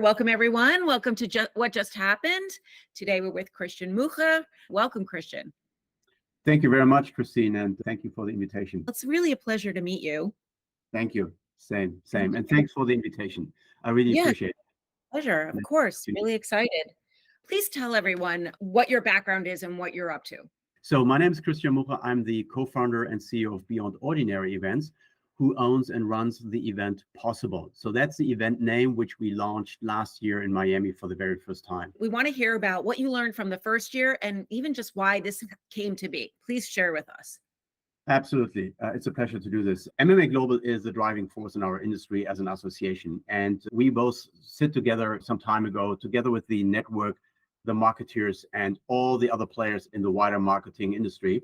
Welcome, everyone. Welcome to What Just Happened. Today, we're with Christian Muche. Welcome, Christian. Thank you very much, Christine, and thank you for the invitation. It's really a pleasure to meet you. Thank you. Same. And thanks for the invitation. I really appreciate it. Pleasure, of course. Really excited. Please tell everyone what your background is and what you're up to. So my name is Christian Muche. I'm the co-founder and CEO of Beyond Ordinary Events, who owns and runs the event Possible. So that's the event name which we launched last year in Miami for the very first time. We want to hear about what you learned from the first year and even just why this came to be. Please share with us. Absolutely. It's a pleasure to do this. MMA Global is the driving force in our industry as an association. And we both sit together some time ago, together with the network, the marketeers, and all the other players in the wider marketing industry,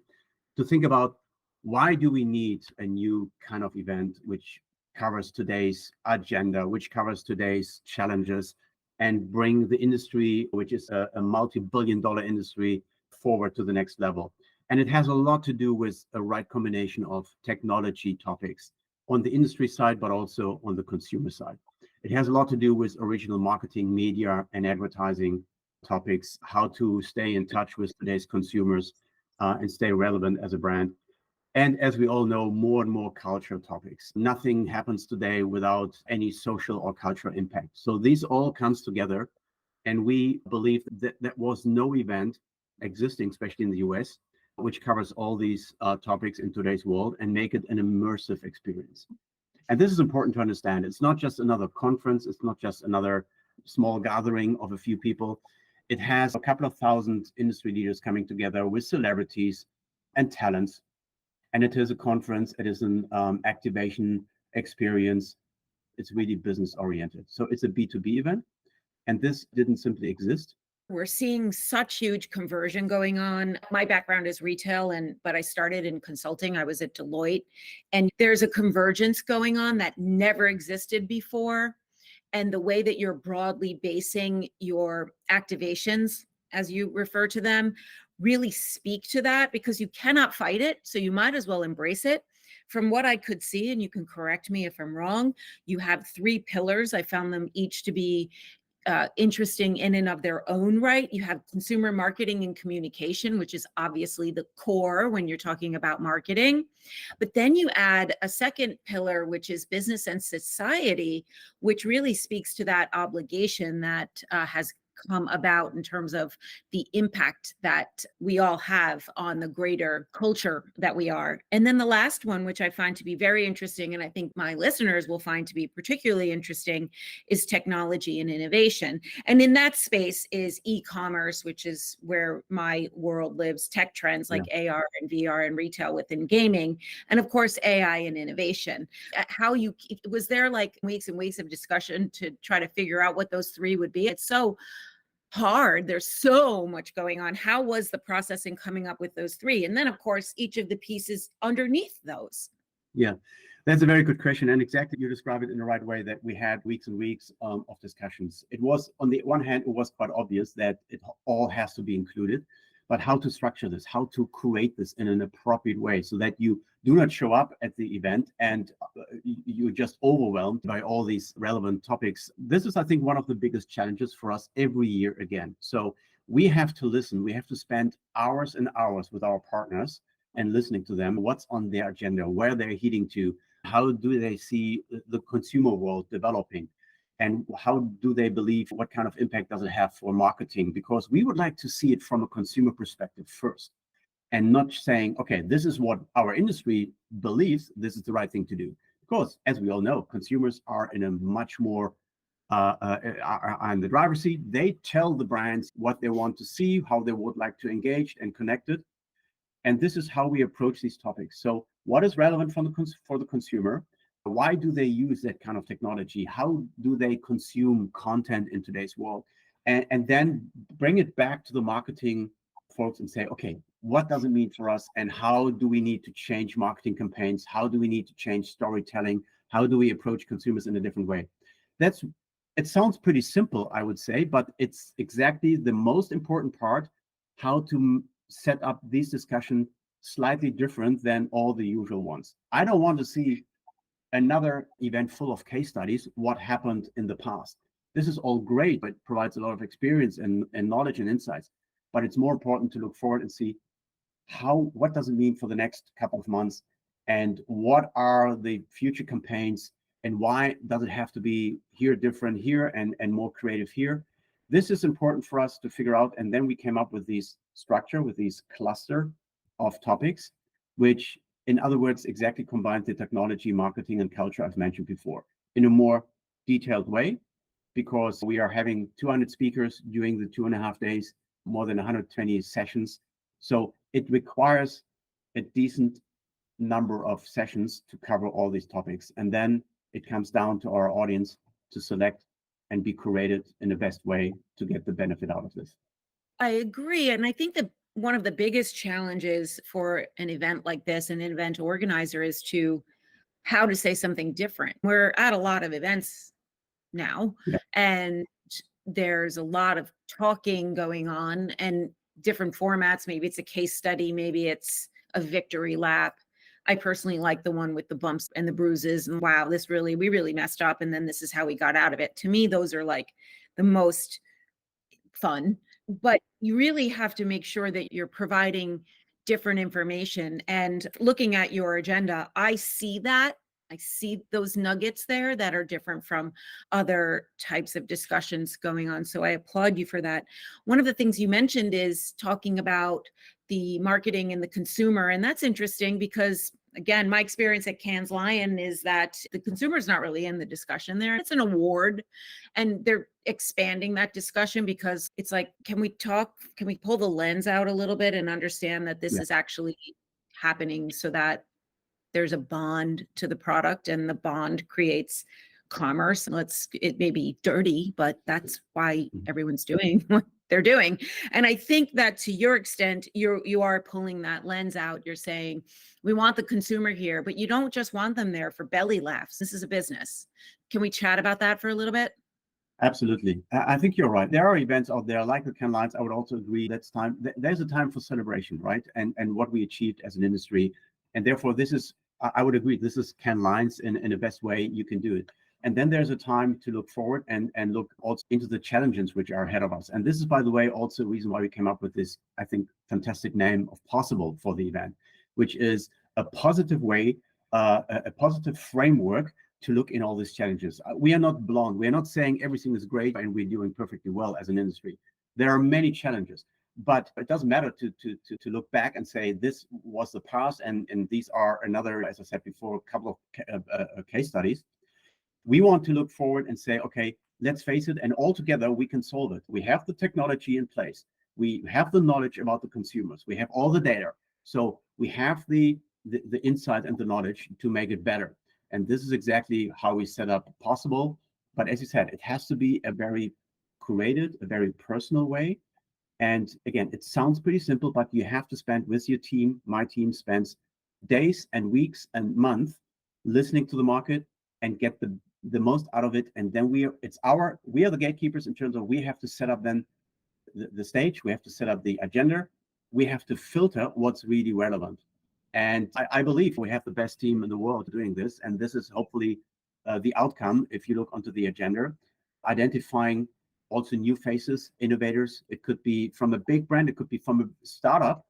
to think about why do we need a new kind of event which covers today's agenda, which covers today's challenges, and bring the industry, which is a multi-billion-dollar industry, forward to the next level. And it has a lot to do with a right combination of technology topics on the industry side, but also on the consumer side. It has a lot to do with original marketing, media, and advertising topics, how to stay in touch with today's consumers and stay relevant as a brand. And as we all know, more and more cultural topics. Nothing happens today without any social or cultural impact. So these all comes together. And we believe that there was no event existing, especially in the US, which covers all these topics in today's world and make it an immersive experience. And this is important to understand. It's not just another conference. It's not just another small gathering of a few people. It has a couple of thousand industry leaders coming together with celebrities and talents. And it is a conference. It is an activation experience. It's really business oriented. So it's a B2B event. And this didn't simply exist. We're seeing such huge conversion going on. My background is retail, but I started in consulting. I was at Deloitte, and there's a convergence going on that never existed before. And the way that you're broadly basing your activations, as you refer to them, really speak to that, because you cannot fight it. So you might as well embrace it. From what I could see, and you can correct me if I'm wrong, you have 3 pillars. I found them each to be interesting in and of their own right. You have consumer marketing and communication, which is obviously the core when you're talking about marketing. But then you add a second pillar, which is business and society, which really speaks to that obligation that has come about in terms of the impact that we all have on the greater culture that we are. And then the last one, which I find to be very interesting, and I think my listeners will find to be particularly interesting, is technology and innovation. And in that space is e-commerce, which is where my world lives, tech trends like AR and VR and retail within gaming, and of course, AI and innovation. Was there like weeks and weeks of discussion to try to figure out what those 3 would be? It's so hard. There's so much going on. How was the process in coming up with those 3? And then, of course, each of the pieces underneath those. Yeah, that's a very good question. And exactly, you describe it in the right way, that we had weeks and weeks of discussions. It was, on the one hand, it was quite obvious that it all has to be included, but how to structure this, how to create this in an appropriate way so that you do not show up at the event and you're just overwhelmed by all these relevant topics. This is, I think, one of the biggest challenges for us every year again. So we have to listen. We have to spend hours and hours with our partners and listening to them, what's on their agenda, where they're heading to, how do they see the consumer world developing, and how do they believe, what kind of impact does it have for marketing? Because we would like to see it from a consumer perspective first, and not saying, okay, this is what our industry believes, this is the right thing to do. Because as we all know, consumers are in a much more, are in the driver's seat. They tell the brands what they want to see, how they would like to engage and connect it. And this is how we approach these topics. So what is relevant for the consumer? Why do they use that kind of technology? How do they consume content in today's world? And then bring it back to the marketing folks and say, okay, what does it mean for us? And how do we need to change marketing campaigns? How do we need to change storytelling? How do we approach consumers in a different way? It sounds pretty simple, I would say, but it's exactly the most important part, how to set up these discussions slightly different than all the usual ones. I don't want to see another event full of case studies, what happened in the past. This is all great, but provides a lot of experience and knowledge and insights. But it's more important to look forward and see what does it mean for the next couple of months, and what are the future campaigns, and why does it have to be here different here and more creative here. This is important for us to figure out. And then we came up with these structure, with these cluster of topics, which in other words exactly combine the technology, marketing, and culture I've mentioned before in a more detailed way, because we are having 200 speakers during the 2.5 days, more than 120 sessions. So it requires a decent number of sessions to cover all these topics. And then it comes down to our audience to select and be curated in the best way to get the benefit out of this. I agree. And I think that one of the biggest challenges for an event like this, an event organizer, is to how to say something different. We're at a lot of events now, Yeah. and there's a lot of talking going on and different formats. Maybe it's a case study, maybe it's a victory lap. I personally like the one with the bumps and the bruises, and wow, we really messed up, and then this is how we got out of it. To me, those are like the most fun. But you really have to make sure that you're providing different information. And looking at your agenda, I see that. I see those nuggets there that are different from other types of discussions going on. So I applaud you for that. One of the things you mentioned is talking about the marketing and the consumer. And that's interesting because, again, my experience at Cannes Lion is that the consumer is not really in the discussion there. It's an award, and they're expanding that discussion because it's like, can we pull the lens out a little bit and understand that this Yeah. is actually happening, so that there's a bond to the product, and the bond creates commerce. It may be dirty, but that's why everyone's doing what they're doing. And I think that to your extent, you are pulling that lens out. You're saying, we want the consumer here, but you don't just want them there for belly laughs. This is a business. Can we chat about that for a little bit? Absolutely. I think you're right. There are events out there like the Cannes Lions. I would also agree that's time. There's a time for celebration, right? And what we achieved as an industry. And therefore, I would agree, this is Cannes Lions in the best way you can do it. And then there's a time to look forward and look also into the challenges which are ahead of us. And this is, by the way, also a reason why we came up with this, I think, fantastic name of Possible for the event, which is a positive way, a positive framework to look in all these challenges. We are not blonde. We are not saying everything is great and we're doing perfectly well as an industry. There are many challenges, but it doesn't matter to look back and say this was the past, and these are another, as I said before, a couple of case studies. We want to look forward and say, okay, let's face it, and all together we can solve it. We have the technology in place. We have the knowledge about the consumers. We have all the data. So we have the insight and the knowledge to make it better. And this is exactly how we set up Possible. But as you said, it has to be a very curated, a very personal way. And again, it sounds pretty simple, but you have to spend with your team. My team spends days and weeks and months listening to the market and get the most out of it. And then we are the gatekeepers in terms of we have to set up then the stage, we have to set up the agenda, we have to filter what's really relevant. And I believe we have the best team in the world doing this. And this is hopefully the outcome. If you look onto the agenda, identifying also new faces, innovators. It could be from a big brand, it could be from a startup.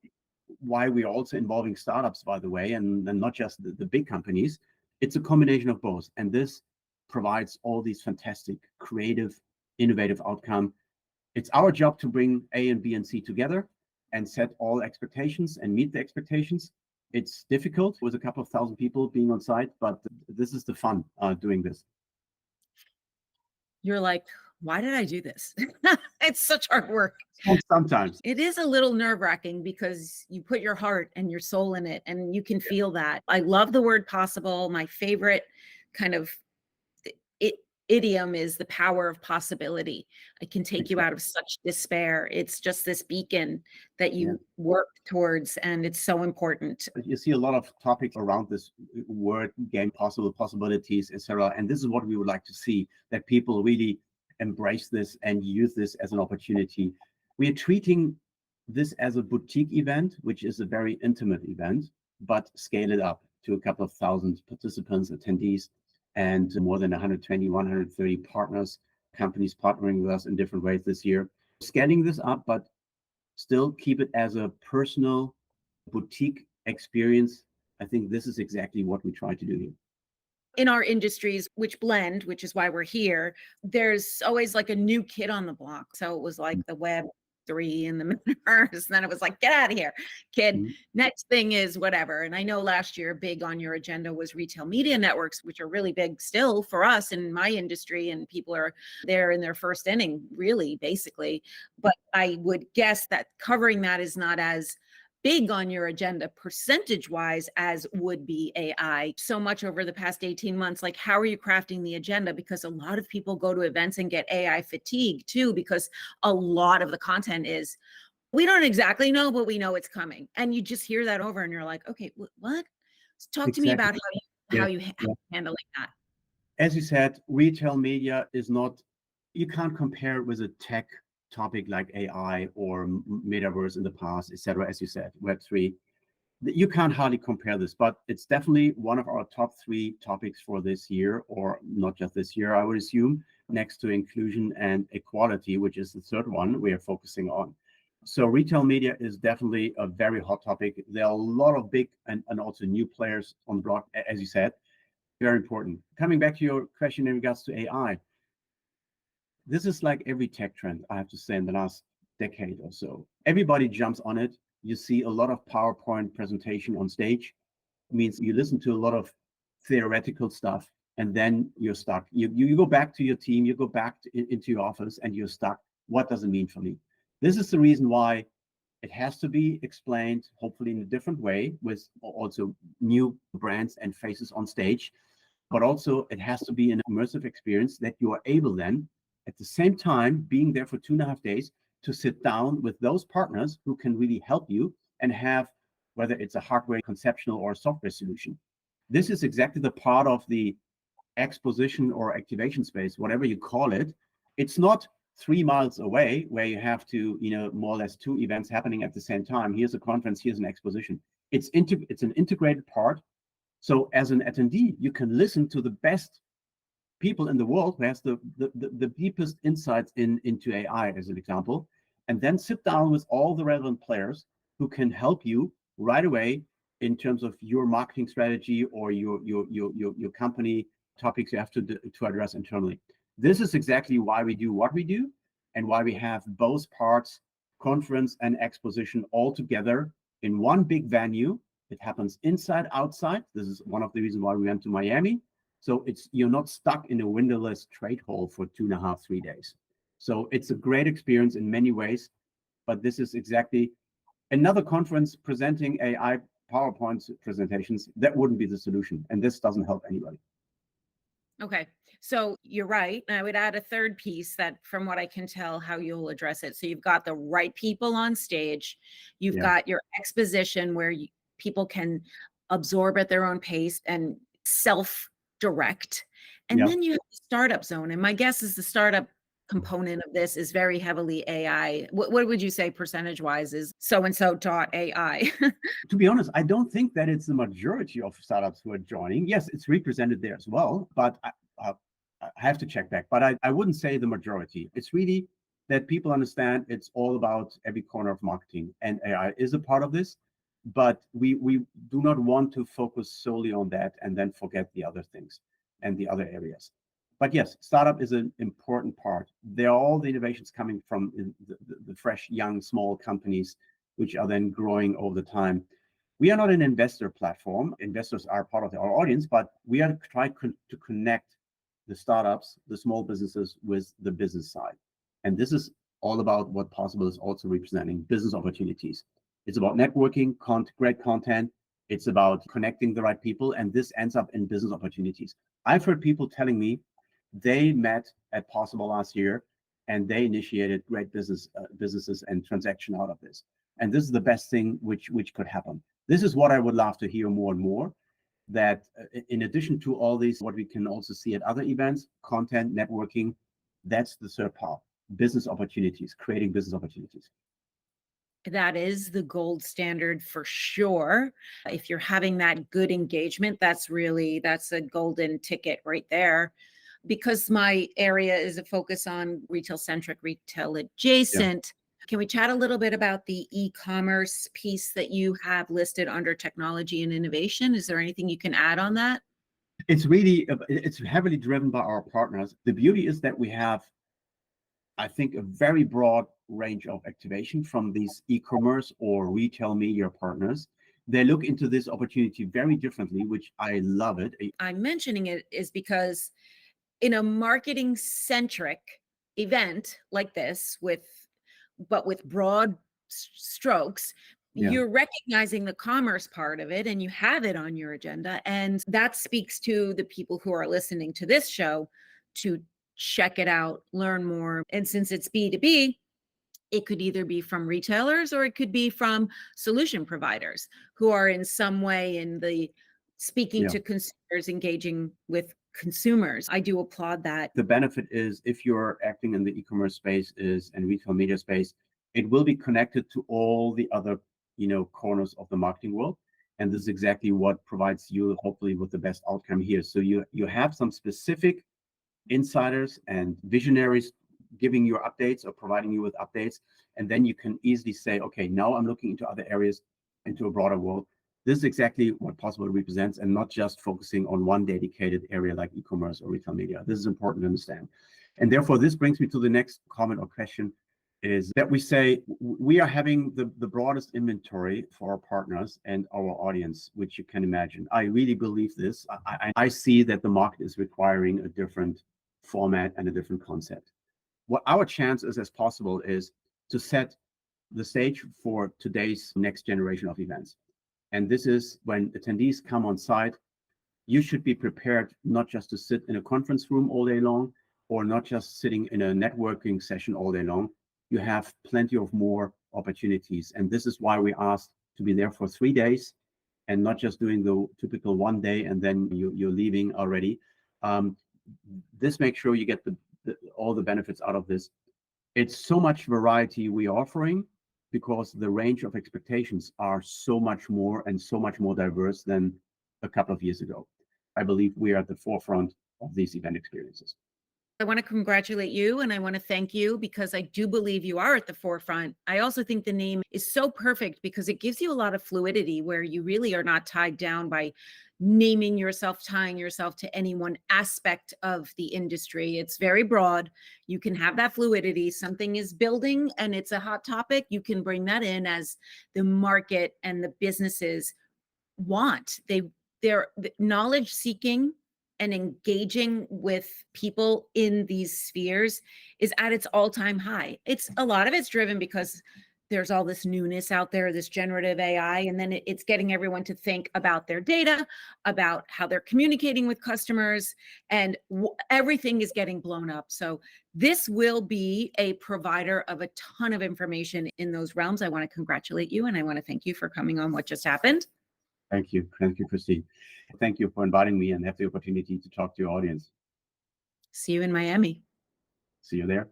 Why we're also involving startups, by the way, and not just the big companies. It's a combination of both. And this provides all these fantastic, creative, innovative outcome. It's our job to bring A and B and C together and set all expectations and meet the expectations. It's difficult with a couple of thousand people being on site, but this is the fun doing this. You're like, why did I do this? It's such hard work. Sometimes. It is a little nerve-wracking because you put your heart and your soul in it, and you can feel that. I love the word possible. My favorite kind of idiom is the power of possibility. It can take you out of such despair. It's just this beacon that you work towards, and it's so important. You see a lot of topics around this word game, possibilities, etc. And this is what we would like to see, that people really embrace this and use this as an opportunity. We are treating this as a boutique event, which is a very intimate event, but scale it up to a couple of thousand participants, attendees, and more than 120, 130 partners companies partnering with us in different ways this year, scaling this up, but still keep it as a personal boutique experience. I think this is exactly what we try to do here. In our industries, which blend, which is why we're here, there's always like a new kid on the block. So it was like the Web 3 and the metaverse. And then it was like, get out of here, kid. Mhm. Next thing is whatever. And I know last year, big on your agenda was retail media networks, which are really big still for us in my industry. And people are there in their first inning, really, basically. But I would guess that covering that is not as big on your agenda percentage wise as would be AI. So much over the past 18 months, like how are you crafting the agenda? Because a lot of people go to events and get AI fatigue too, because a lot of the content is, we don't exactly know, but we know it's coming. And you just hear that over and you're like, okay, what? Talk to me Exactly. about Yes. how you handling that. As you said, retail media is not, you can't compare with a tech topic like AI or metaverse in the past, etc. As you said, Web3. You can't hardly compare this, but it's definitely one of our top three topics for this year, or not just this year, I would assume, next to inclusion and equality, which is the third one we are focusing on. So retail media is definitely a very hot topic. There are a lot of big and also new players on the block, as you said, very important. Coming back to your question in regards to AI, this is like every tech trend, I have to say, in the last decade or so. Everybody jumps on it. You see a lot of PowerPoint presentation on stage. It means you listen to a lot of theoretical stuff, and then you're stuck. You go back to your team, you go back into your office, and you're stuck. What does it mean for me? This is the reason why it has to be explained, hopefully in a different way, with also new brands and faces on stage. But also, it has to be an immersive experience that you are able then, at the same time, being there for 2.5 days, to sit down with those partners who can really help you and have, whether it's a hardware conceptual or a software solution. This is exactly the part of the exposition or activation space, whatever you call it. It's not 3 miles away where you have to, more or less two events happening at the same time. Here's a conference, here's an exposition. It's an integrated part. So as an attendee, you can listen to the best people in the world who has the deepest insights into AI, as an example, and then sit down with all the relevant players who can help you right away in terms of your marketing strategy or your company topics you have to address internally. This is exactly why we do what we do and why we have both parts, conference and exposition, all together in one big venue. It happens inside, outside. This is one of the reasons why we went to Miami. So you're not stuck in a windowless trade hall for 2.5, 3 days. So it's a great experience in many ways, but this is exactly another conference presenting AI PowerPoint presentations. That wouldn't be the solution, and this doesn't help anybody. Okay. So you're right. I would add a third piece that, from what I can tell, how you'll address it. So you've got the right people on stage. You've Yeah, got your exposition where people can absorb at their own pace and self-direct. And yeah. then you have the startup zone. And my guess is the startup component of this is very heavily AI. What would you say percentage-wise is so-and-so taught AI? To be honest, I don't think that it's the majority of startups who are joining. Yes, it's represented there as well, but I have to check back. But I wouldn't say the majority. It's really that people understand it's all about every corner of marketing, and AI is a part of this. But we do not want to focus solely on that and then forget the other things and the other areas. But yes, startup is an important part. There are all the innovations coming from the fresh, young, small companies, which are then growing over the time. We are not an investor platform. Investors are part of our audience, but we are trying to connect the startups, the small businesses, with the business side. And this is all about what Possible is also representing: business opportunities. It's about networking, great content. It's about connecting the right people, and this ends up in business opportunities. I've heard people telling me they met at Possible last year, and they initiated great businesses and transaction out of this. And this is the best thing which could happen. This is what I would love to hear more and more. That in addition to all these, what we can also see at other events, content, networking, that's the third part: business opportunities, creating business opportunities. That is the gold standard for sure. If you're having that good engagement, that's a golden ticket right there. Because my area is a focus on retail centric, retail Yeah. adjacent, can we chat a little bit about the e-commerce piece that you have listed under technology and innovation? Is there anything you can add on that? It's heavily driven by our partners. The beauty is that we have, I think, a very broad range of activation from these e-commerce or retail media partners. They look into this opportunity very differently, which I love it. I'm mentioning it is because in a marketing centric event like this with broad strokes, Yeah, you're recognizing the commerce part of it and you have it on your agenda, and that speaks to the people who are listening to this show to check it out, learn more. And since it's B2B, it could either be from retailers or it could be from solution providers who are in some way in the speaking yeah. to consumers, engaging with consumers. I do applaud that. The benefit is if you're acting in the e-commerce space is and retail media space, it will be connected to all the other, corners of the marketing world. And this is exactly what provides you hopefully with the best outcome here. So you have some specific insiders and visionaries giving you updates or providing you with updates. And then you can easily say, okay, now I'm looking into other areas, into a broader world. This is exactly what Possible represents, and not just focusing on one dedicated area like e-commerce or retail media. This is important to understand. And therefore, this brings me to the next comment or question, is that we say we are having the broadest inventory for our partners and our audience, which you can imagine. I really believe this. I see that the market is requiring a different format and a different concept. What our chance is as Possible is to set the stage for today's next generation of events. And this is when attendees come on site, you should be prepared not just to sit in a conference room all day long, or not just sitting in a networking session all day long. You have plenty of more opportunities. And this is why we asked to be there for 3 days and not just doing the typical one day and then you're leaving already. This makes sure you get all the benefits out of this. It's so much variety we are offering because the range of expectations are so much more and so much more diverse than a couple of years ago. I believe we are at the forefront of these event experiences. I want to congratulate you and I want to thank you because I do believe you are at the forefront. I also think the name is so perfect because it gives you a lot of fluidity where you really are not tied down by naming yourself, tying yourself to any one aspect of the industry. It's very broad. You can have that fluidity. Something is building and it's a hot topic. You can bring that in as the market and the businesses want. They're knowledge seeking and engaging with people in these spheres is at its all-time high. It's a lot of it's driven because there's all this newness out there, this generative AI, and then it's getting everyone to think about their data, about how they're communicating with customers, and everything is getting blown up. So this will be a provider of a ton of information in those realms. I want to congratulate you and I want to thank you for coming on What Just Happened. Thank you. Thank you, Christine. Thank you for inviting me and have the opportunity to talk to your audience. See you in Miami. See you there.